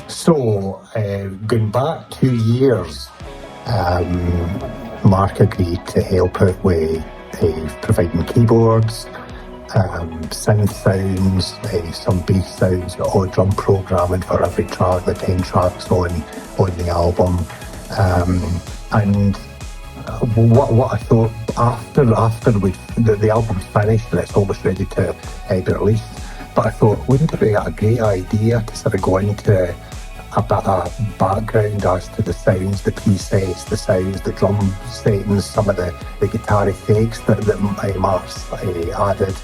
So, going back 2 years, Marc agreed to help out with providing keyboards, synth sounds, some bass sounds, all drum programming for every track, the 10 tracks on the album. And what I thought after the album's finished and it's almost ready to be released, but I thought, wouldn't it be a great idea to sort of go into a bit of background as to the sounds, the presets, the sounds, the drum settings, some of the guitar effects that Marc's added.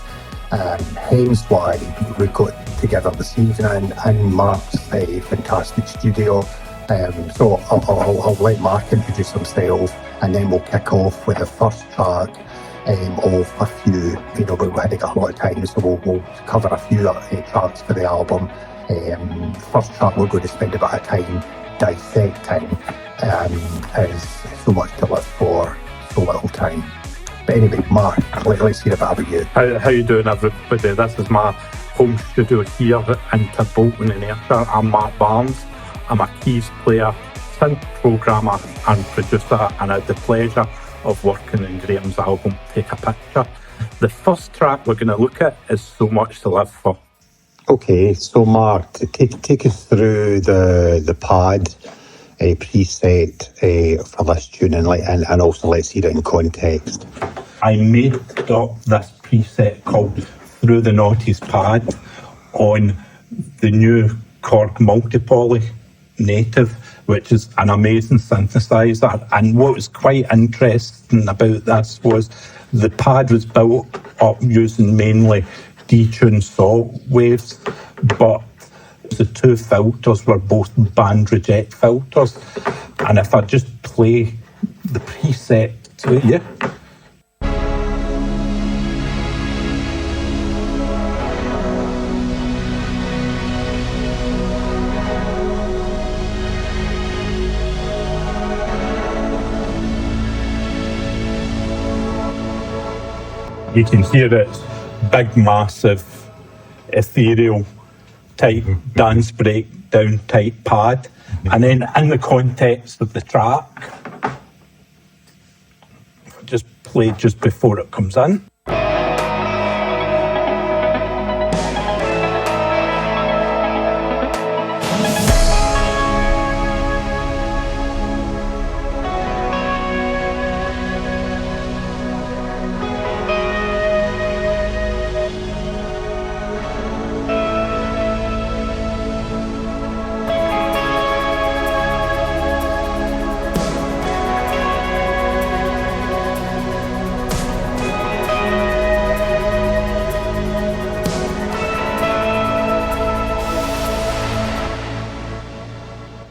Hence why we got together this evening in Marc's fantastic studio. So I'll let Marc introduce himself, and then we'll kick off with the first track of a few, but we hadn't got a lot of time, so we'll cover a few tracks for the album. First track we're going to spend a bit of time dissecting, is So Much to Live For, So Little Time. But anyway, Marc, let's hear about you. How you doing, everybody? This is my home studio here in Bolton in Ayrshire. I'm Marc Barnes. I'm a keys player, synth programmer and producer, and I had the pleasure of working on Graham's album, Take a Picture. The first track we're going to look at is So Much to Live For. Okay, so Marc, take us through the pad preset for this tune, and also let's see it in context. I made up this preset called Through the Noughties pad on the new Korg MultiPoly native, which is an amazing synthesizer. And what was quite interesting about this was the pad was built up using mainly detuned saw waves, but the two filters were both band reject filters. And if I just play the preset to you. You can hear it's big, massive, ethereal type dance breakdown type pad. And then in the context of the track, just play just before it comes in.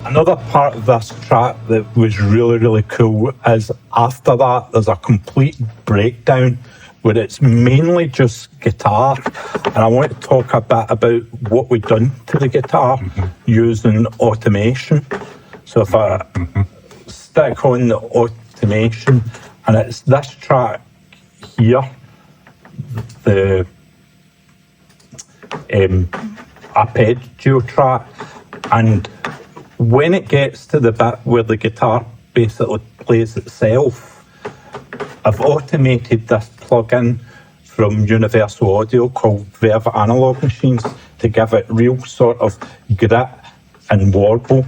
Another part of this track that was really, really cool is after that there's a complete breakdown where it's mainly just guitar, and I want to talk a bit about what we've done to the guitar using automation. So if I stick on the automation, and it's this track here, the arpeggio track, and when it gets to the bit where the guitar basically plays itself, I've automated this plugin from Universal Audio called Verve Analog Machines to give it real sort of grit and warble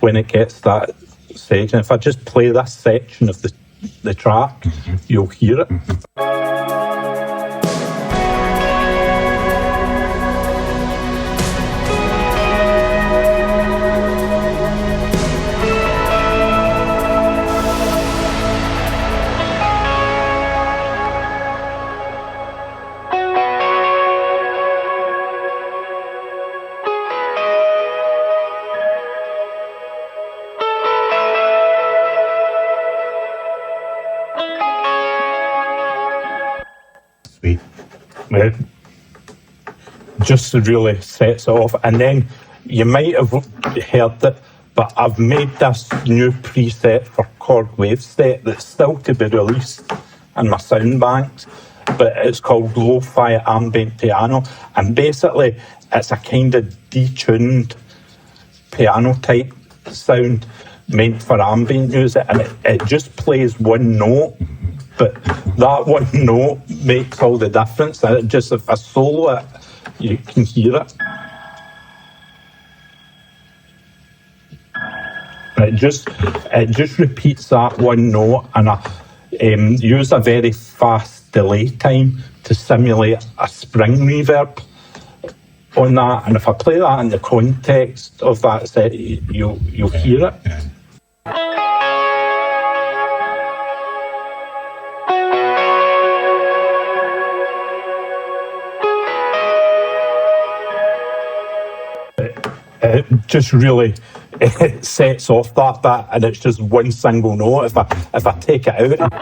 when it gets that stage. And if I just play this section of the track, you'll hear it. Just really sets it off. And then you might have heard it, but I've made this new preset for Korg Wavestate that's still to be released in my sound banks, but it's called LoFi Ambient Piano, and basically it's a kind of detuned piano type sound meant for ambient music, and it just plays one note, but that one note makes all the difference. And it just, if I solo it, you can hear it. It just repeats that one note, and I use a very fast delay time to simulate a spring reverb on that. And if I play that in the context of that set, you'll hear it. It just really sets off that bit, and it's just one single note. If I take it out,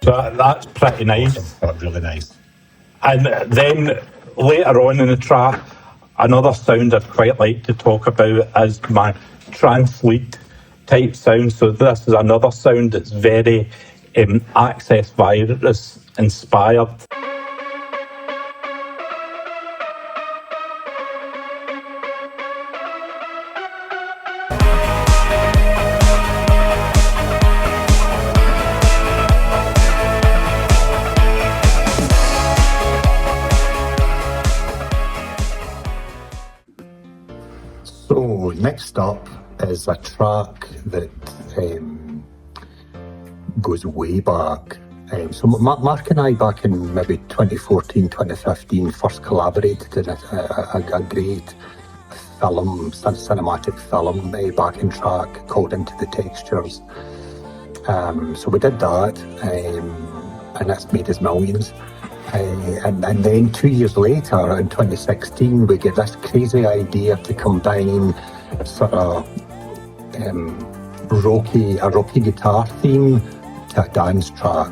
so that's pretty nice. That's really nice. And then later on in the track, another sound I'd quite like to talk about is my trance lead type sound. So this is another sound that's very Access Virus inspired. So next up is a track that goes way back. So Marc and I, back in maybe 2014, 2015, first collaborated in a great film, cinematic film backing track called Into the Textures. So we did that, and that's made us millions. And then 2 years later, in 2016, we get this crazy idea to combine sort of a rocky guitar theme to a dance track.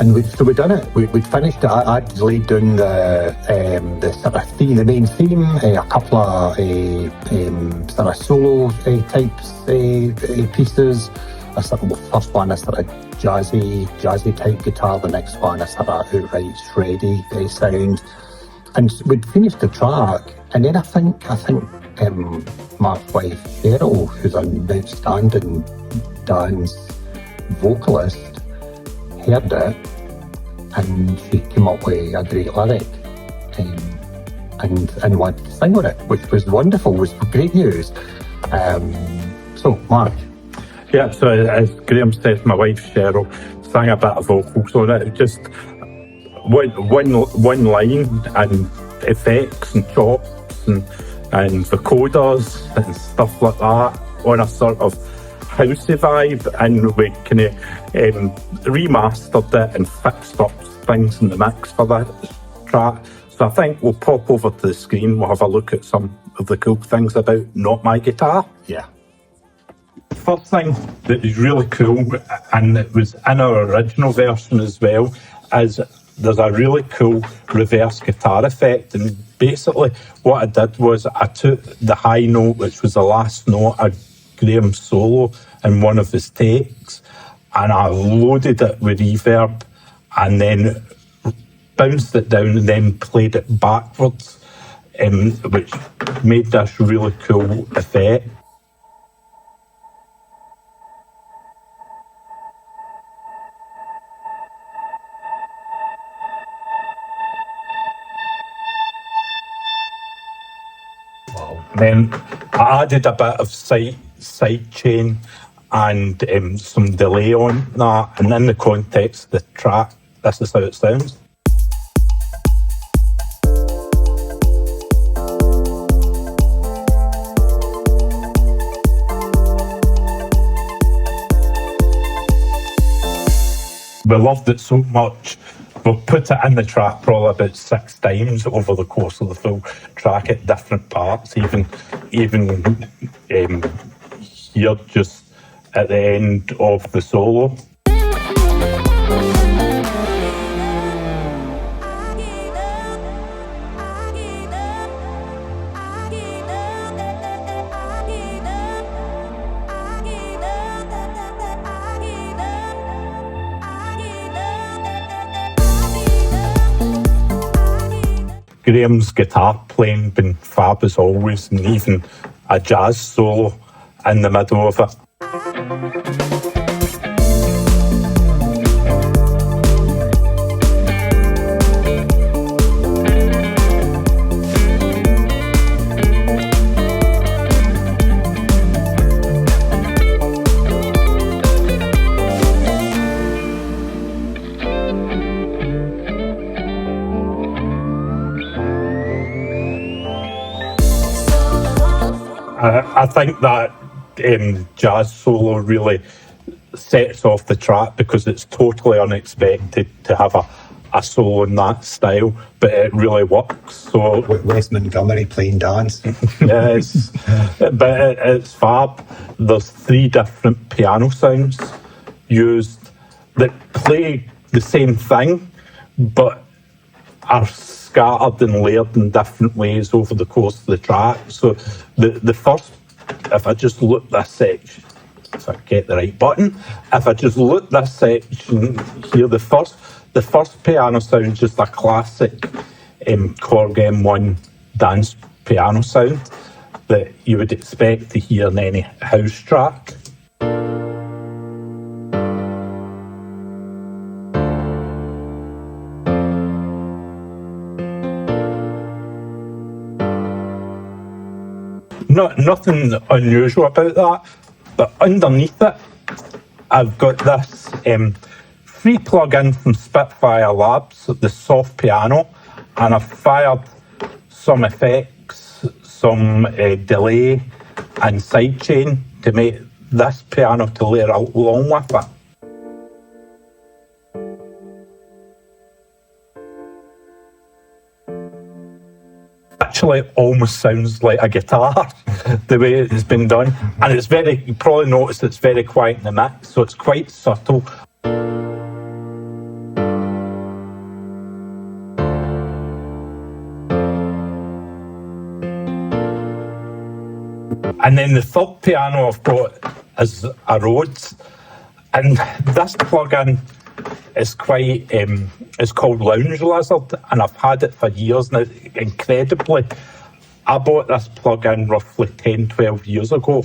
And we'd done it. We'd finished it. I'd laid down the sort of theme, the main theme, a couple of sort of solo types pieces. A sort of first one, a sort of jazzy type guitar. The next one, a sort of outright shreddy sound. And we'd finished the track, and then I think Marc's wife Cheryl, who's an outstanding dance vocalist, heard it, and she came up with a great lyric and wanted to sing on it, which was wonderful. It was great news. So Marc. Yeah, so as Graham says, my wife Cheryl sang a bit of vocals on it. Just one line, and effects and chops and vocoders and stuff like that on a sort of housey vibe, and we kind of remastered it and fixed up things in the mix for that track. So I think we'll pop over to the screen, we'll have a look at some of the cool things about Not My Guitar. Yeah. First thing that is really cool, and it was in our original version as well, is there's a really cool reverse guitar effect. And basically what I did was I took the high note, which was the last note of Graham's solo in one of his takes, and I loaded it with reverb and then bounced it down and then played it backwards, which made this really cool effect. Then I added a bit of side chain and some delay on that, and in the context of the track, this is how it sounds. We loved it so much, we'll put it in the track probably about 6 times over the course of the full track at different parts, even here just at the end of the solo. Graham's guitar playing been fab as always, and even a jazz solo in the middle of it. I think that jazz solo really sets off the track because it's totally unexpected to have a solo in that style, but it really works. So West Montgomery playing dance. yes, but it's fab. There's 3 different piano sounds used that play the same thing, but are scattered and layered in different ways over the course of the track. So the first, if I just look this section, if I get the right button, if I just look this section here, the first piano sound is just a classic Korg M1 dance piano sound that you would expect to hear in any house track. Nothing unusual about that, but underneath it, I've got this free plug-in from Spitfire Labs, the soft piano, and I've fired some effects, some delay and sidechain to make this piano to layer along with it. Actually almost sounds like a guitar the way it's been done, and it's very, you probably noticed it's very quiet in the mix, so it's quite subtle. And then the third piano I've got is a Rhodes, and this plug-in is quite, it's called Lounge Lizard, and I've had it for years now. Incredibly, I bought this plug-in roughly 10-12 years ago,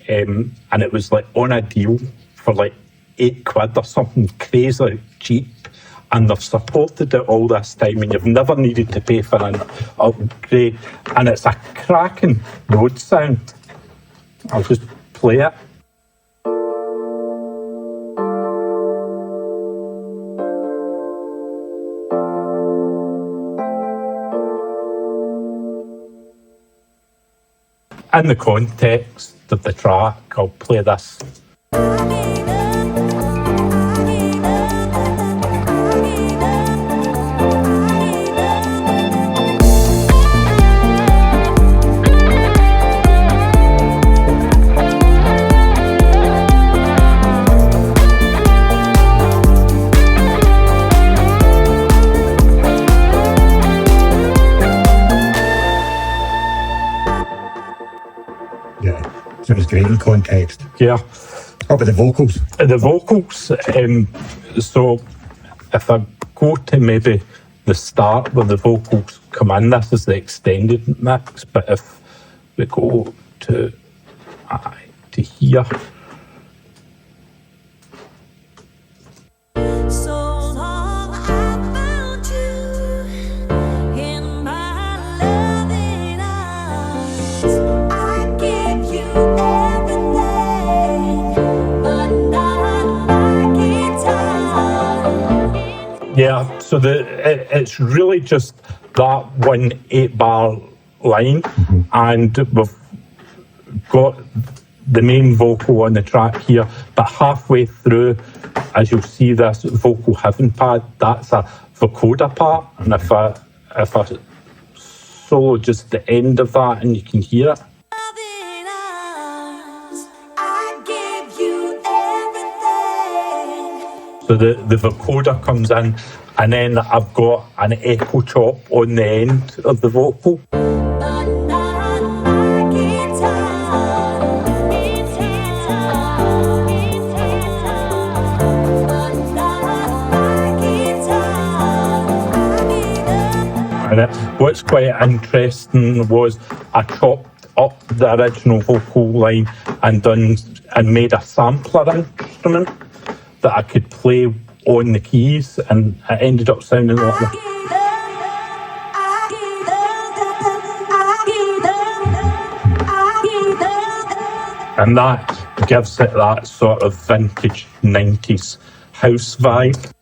and it was like on a deal for like £8 or something crazy cheap, and they've supported it all this time, and you've never needed to pay for an upgrade, and it's a cracking Rhodes sound. I'll just play it. In the context of the track, I'll play this. So it's great in context. Yeah. What about the vocals? The vocals, so if I go to maybe the start where the vocals come in, this is the extended mix, but if we go to here, yeah, so it's really just that 1 8-bar line, and we've got the main vocal on the track here, but halfway through, as you'll see this vocal heaven pad, that's a vocoder part, and if I solo just the end of that and you can hear it. I give you So the vocoder comes in, and then I've got an echo chop on the end of the vocal. And what's quite interesting was I chopped up the original vocal line and made a sampler instrument that I could play on the keys, and it ended up sounding like that. And that gives it that sort of vintage 90s house vibe.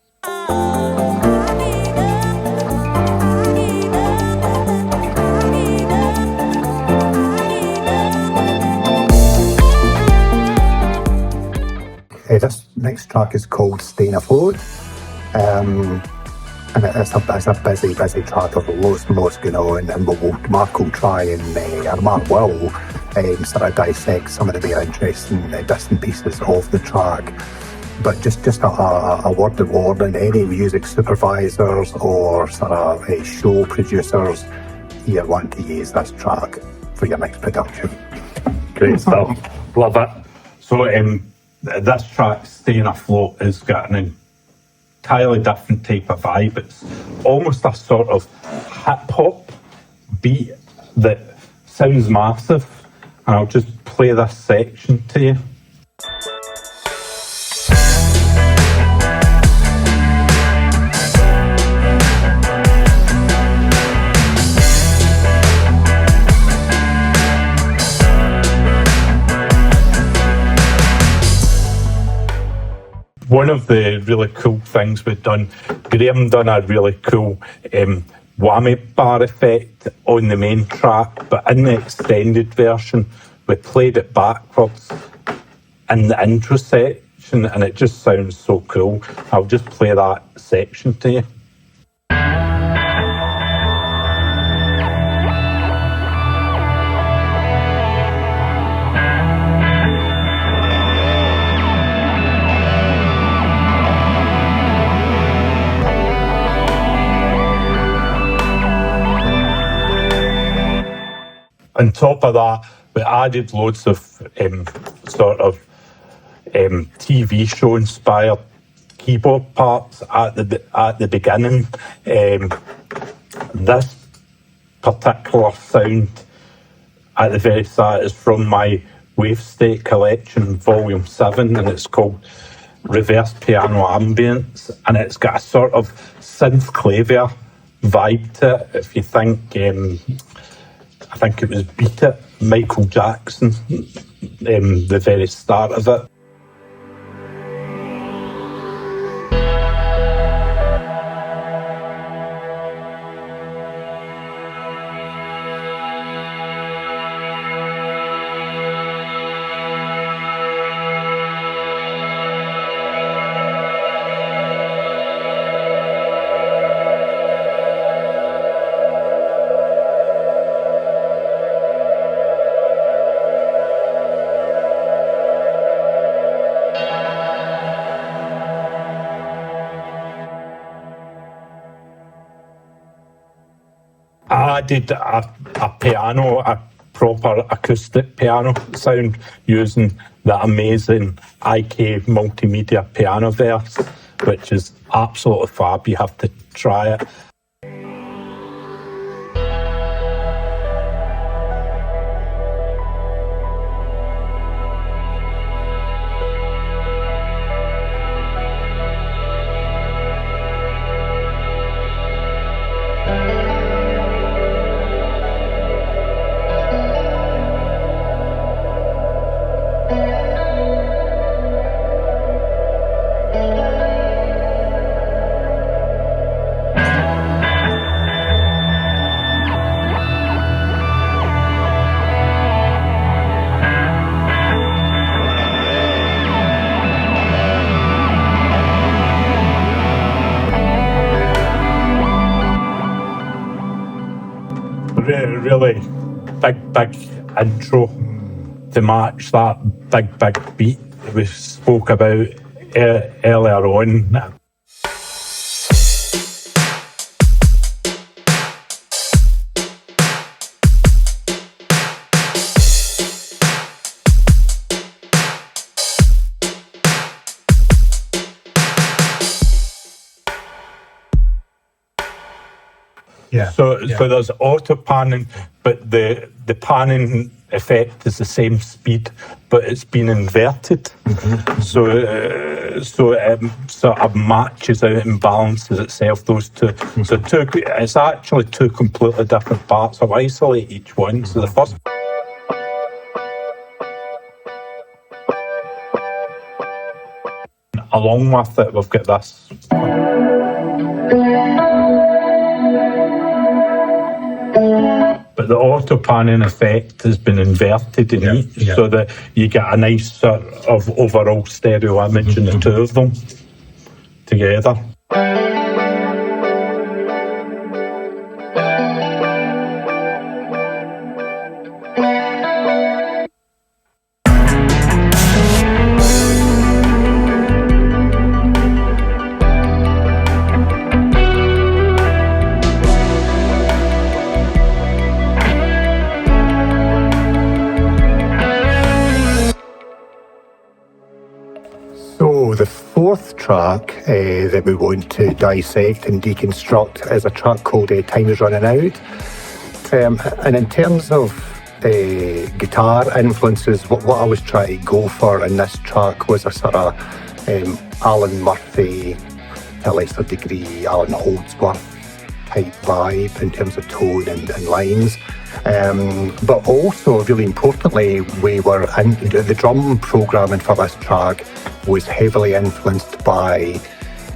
This next track is called Staying Afloat, and it's a busy track. There's loads going on, and Marc will try and, or Marc will, sort of dissect some of the more interesting bits and pieces of the track. But just a word of warning, any music supervisors or sort of show producers, you want to use this track for your next production. Great stuff, love it. So this track, Staying Afloat, has got an entirely different type of vibe. It's almost a sort of hip-hop beat that sounds massive. And I'll just play this section to you. One of the really cool things we've done, Graham done a really cool whammy bar effect on the main track, but in the extended version, we played it backwards in the intro section, and it just sounds so cool. I'll just play that section to you. On top of that, we added loads of sort of TV show inspired keyboard parts at the beginning. This particular sound at the very start is from my Wavestate collection, Volume 7, and it's called Reverse Piano Ambience, and it's got a sort of synth clavier vibe to it. If you think, I think it was Beat It, Michael Jackson, the very start of it. I did a piano, a proper acoustic piano sound using the amazing IK Multimedia Pianoverse, which is absolutely fab. You have to try it. Really big intro to match that big beat we spoke about earlier on. So there's auto panning, but the panning effect is the same speed, but it's been inverted. So it sort of matches out and balances itself, those two. So it's actually two completely different parts. I'll isolate each one. So the first. Along with it, we've got this. But the auto panning effect has been inverted in each, so that you get a nice sort of overall stereo image in the two of them together. So the fourth track that we want to dissect and deconstruct is a track called Time Is Running Out. And in terms of guitar influences, what I was trying to go for in this track was a sort of Alan Murphy, to a lesser degree, Alan Holdsworth type vibe in terms of tone and lines. But also, really importantly, the drum programming for this track was heavily influenced by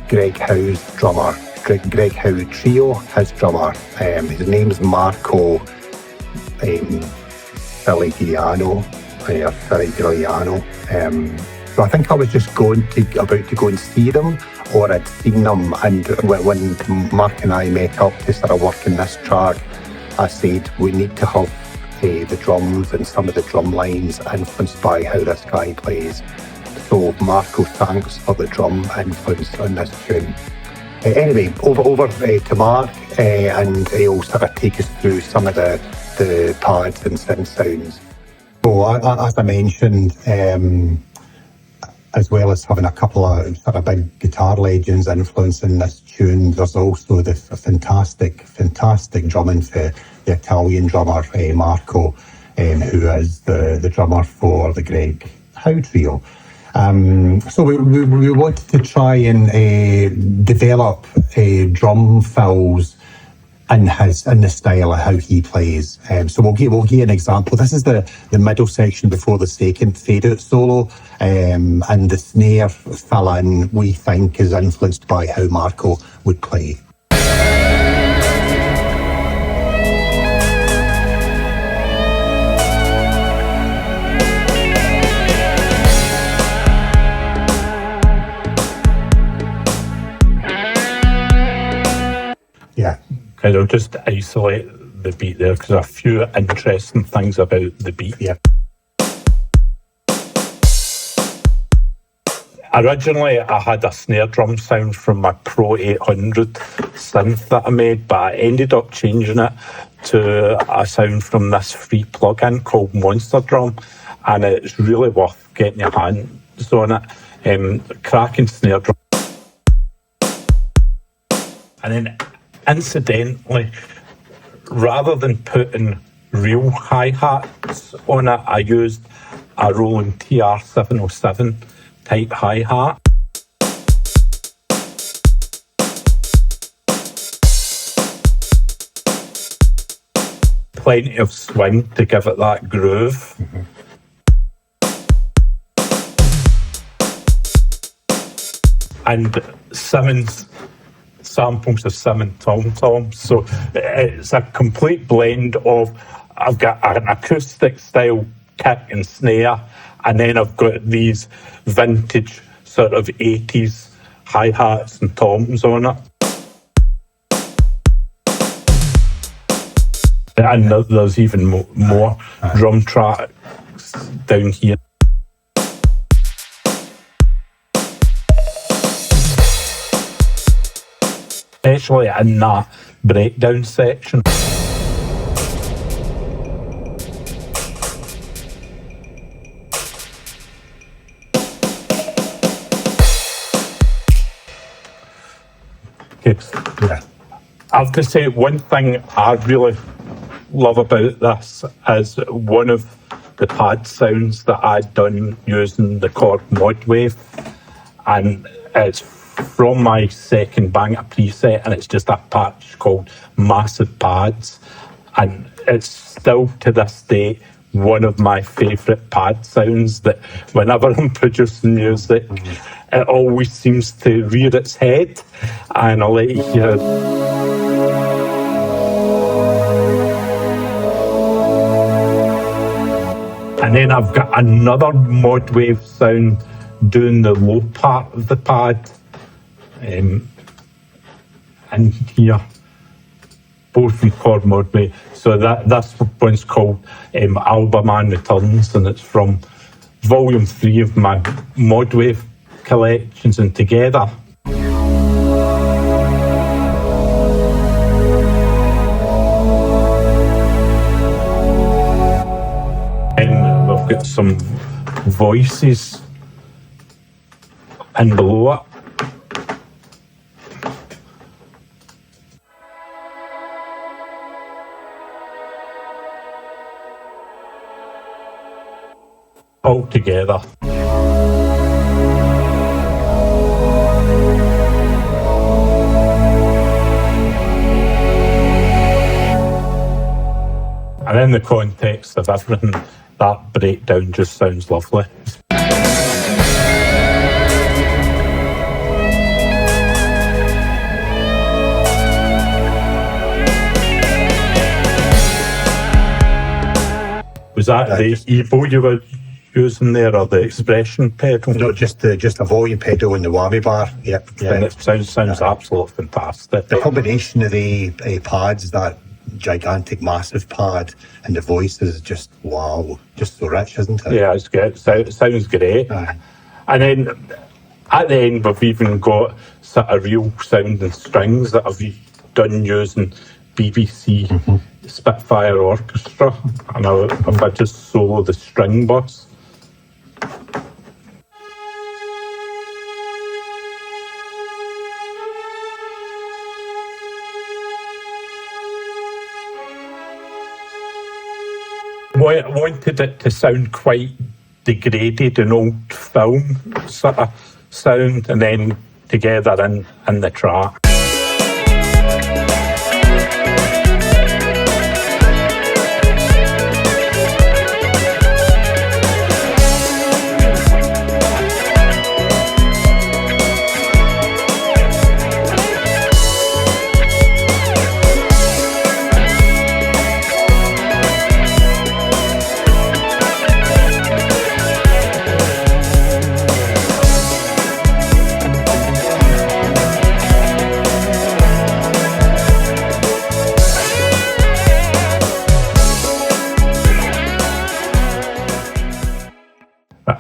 Greg Howe's drummer, Greg Howe Trio, his drummer. His name's Marco Filigiano. So I think I was just about to go and see them, or I'd seen them, and when Marc and I met up to start working this track, I said we need to have the drums and some of the drum lines influenced by how this guy plays. So Marco, thanks for the drum influence on this tune. Anyway, over to Marc, and he'll sort of take us through some of the pads and synth sounds. So as I mentioned, as well as having a couple of sort of big guitar legends influencing this tune, there's also the fantastic drumming for the Italian drummer Marco, who is the drummer for the Greg Howe Trio. So we wanted to try and develop drum fills in the style of how he plays. So we'll give an example. This is the middle section before the second fade out solo, and the snare fill in we think is influenced by how Marco would play. Yeah. Okay, I'll just isolate the beat there because there are a few interesting things about the beat. Yeah. Originally, I had a snare drum sound from my Pro 800 synth that I made, but I ended up changing it to a sound from this free plugin called Monster Drum, and it's really worth getting your hands on it. Cracking snare drum. And then incidentally, rather than putting real hi-hats on it, I used a Roland TR-707 type hi-hat. Plenty of swing to give it that groove. And Simmons samples of Simmons tom-toms, so it's a complete blend of, I've got an acoustic style kick and snare, and then I've got these vintage sort of 80s hi-hats and toms on it. And there's even more drum tracks down here. especially in that breakdown section. Okay. Yeah. I have to say, one thing I really love about this is one of the pad sounds that I'd done using the Korg mod wave, and it's from my second banger preset, and it's just a patch called Massive Pads, and it's still to this day one of my favourite pad sounds. That whenever I'm producing music, it always seems to rear its head, and I'll let you hear it. And then I've got another mod wave sound doing the low part of the pad. And here, both from Korg mod wave. So this one's called Alberman Returns, and it's from volume 3 of my mod wave collections, and together. And we've got some voices and below it. All together. And in the context of everything, that breakdown just sounds lovely. Was that the EBO you were using there, or the expression pedal? No, just a volume pedal and the whammy bar. Yep. And it sounds absolutely fantastic. The combination of the pads, that gigantic, massive pad, and the voices, just wow, just so rich, isn't it? Yeah, it's good. It sounds great. And then at the end, we've even got sort of real sound and strings that I've done using BBC Spitfire Orchestra, and if I just solo the string bus. I wanted it to sound quite degraded and old film sort of sound, and then together in the track.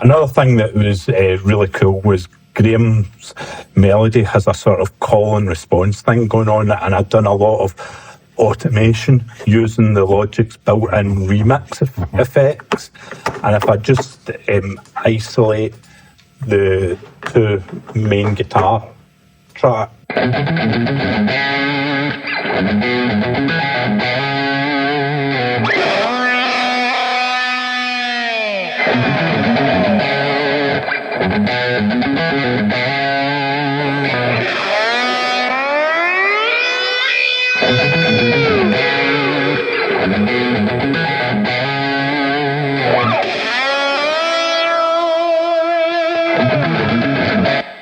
Another thing that was really cool was Graham's melody has a sort of call and response thing going on, and I've done a lot of automation using the Logic's built-in remix effects. And if I just isolate the two main guitar tracks,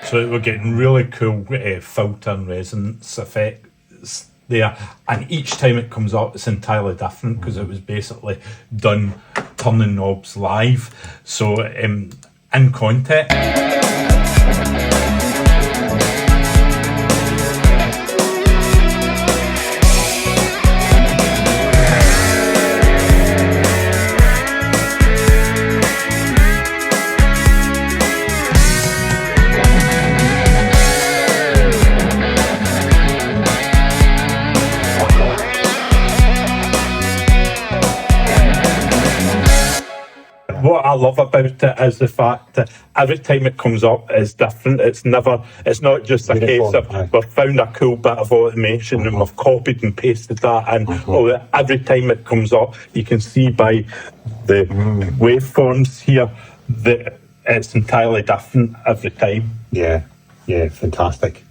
so we're getting really cool filter and resonance effects there, and each time it comes up it's entirely different because it was basically done turning knobs live. So in context, I love about it is the fact that every time it comes up, it's different. It's not just a case of we've found a cool bit of automation and we've copied and pasted that in. Every time it comes up, you can see by the waveforms here that it's entirely different every time. Yeah, fantastic.